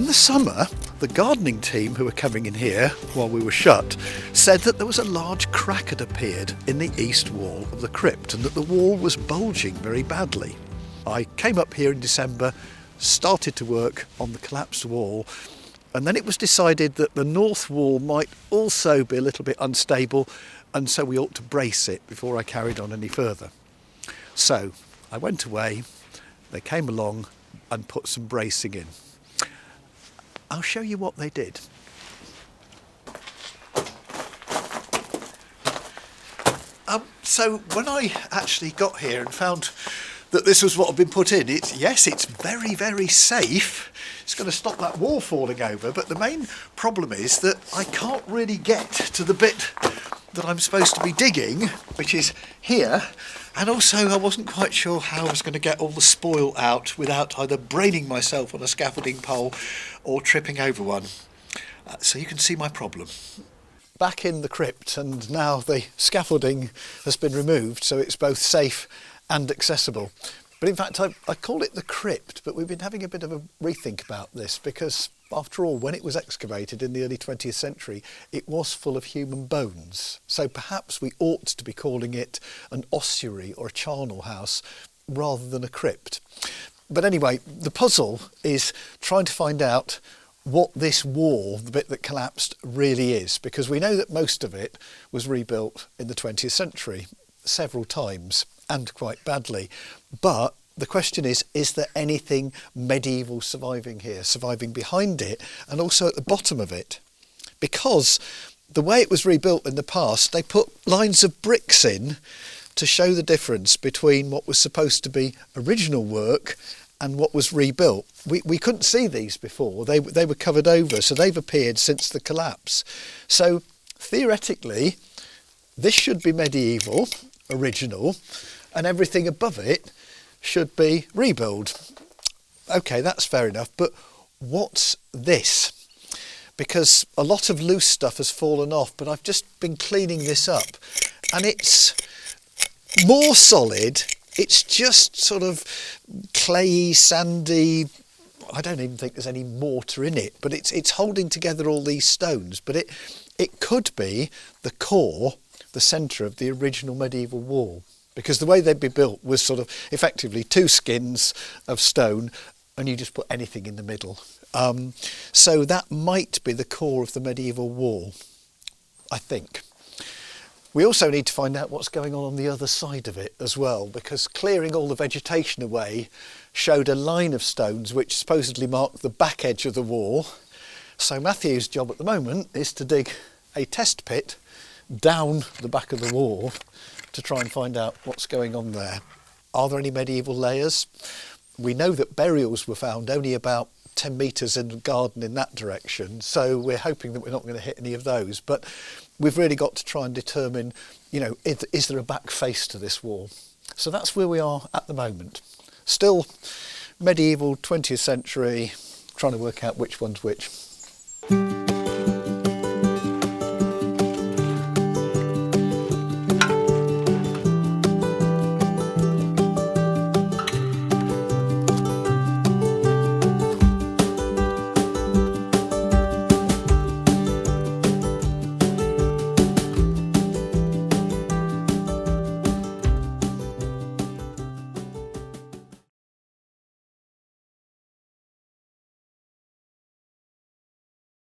in the summer, the gardening team who were coming in here while we were shut said that there was a large crack had appeared in the east wall of the crypt and that the wall was bulging very badly. I came up here in December, started to work on the collapsed wall, and then it was decided that the north wall might also be a little bit unstable, and so we ought to brace it before I carried on any further. So I went away, they came along and put some bracing in. I'll show you what they did. So when I actually got here and found that this was what had been put in, it's very, very safe. It's going to stop that wall falling over, but the main problem is that I can't really get to the bit that I'm supposed to be digging, which is here, and also I wasn't quite sure how I was going to get all the spoil out without either braining myself on a scaffolding pole or tripping over one. So you can see my problem. Back in the crypt, and now the scaffolding has been removed, so it's both safe and accessible. But in fact, I call it the crypt, but we've been having a bit of a rethink about this because, after all, when it was excavated in the early 20th century, it was full of human bones. So perhaps we ought to be calling it an ossuary or a charnel house rather than a crypt. But anyway, the puzzle is trying to find out what this wall, the bit that collapsed, really is, because we know that most of it was rebuilt in the 20th century several times and quite badly. But the question is there anything medieval surviving here, surviving behind it and also at the bottom of it? Because the way it was rebuilt in the past, they put lines of bricks in to show the difference between what was supposed to be original work and what was rebuilt. We couldn't see these before. They were covered over, so they've appeared since the collapse. So theoretically, this should be medieval, original, and everything above it should be rebuild. Okay, that's fair enough, but what's this? Because a lot of loose stuff has fallen off, but I've just been cleaning this up and it's more solid. It's just sort of clayey, sandy. I don't even think there's any mortar in it, but it's holding together all these stones. But it could be the core, the centre of the original medieval wall, because the way they'd be built was sort of effectively two skins of stone and you just put anything in the middle. So that might be the core of the medieval wall, I think. We also need to find out what's going on the other side of it as well, because clearing all the vegetation away showed a line of stones which supposedly marked the back edge of the wall. So Matthew's job at the moment is to dig a test pit down the back of the wall to try and find out what's going on there. Are there any medieval layers? We know that burials were found only about 10 metres in the garden in that direction, so we're hoping that we're not going to hit any of those. But we've really got to try and determine, is there a back face to this wall? So that's where we are at the moment. Still medieval, 20th century, trying to work out which one's which.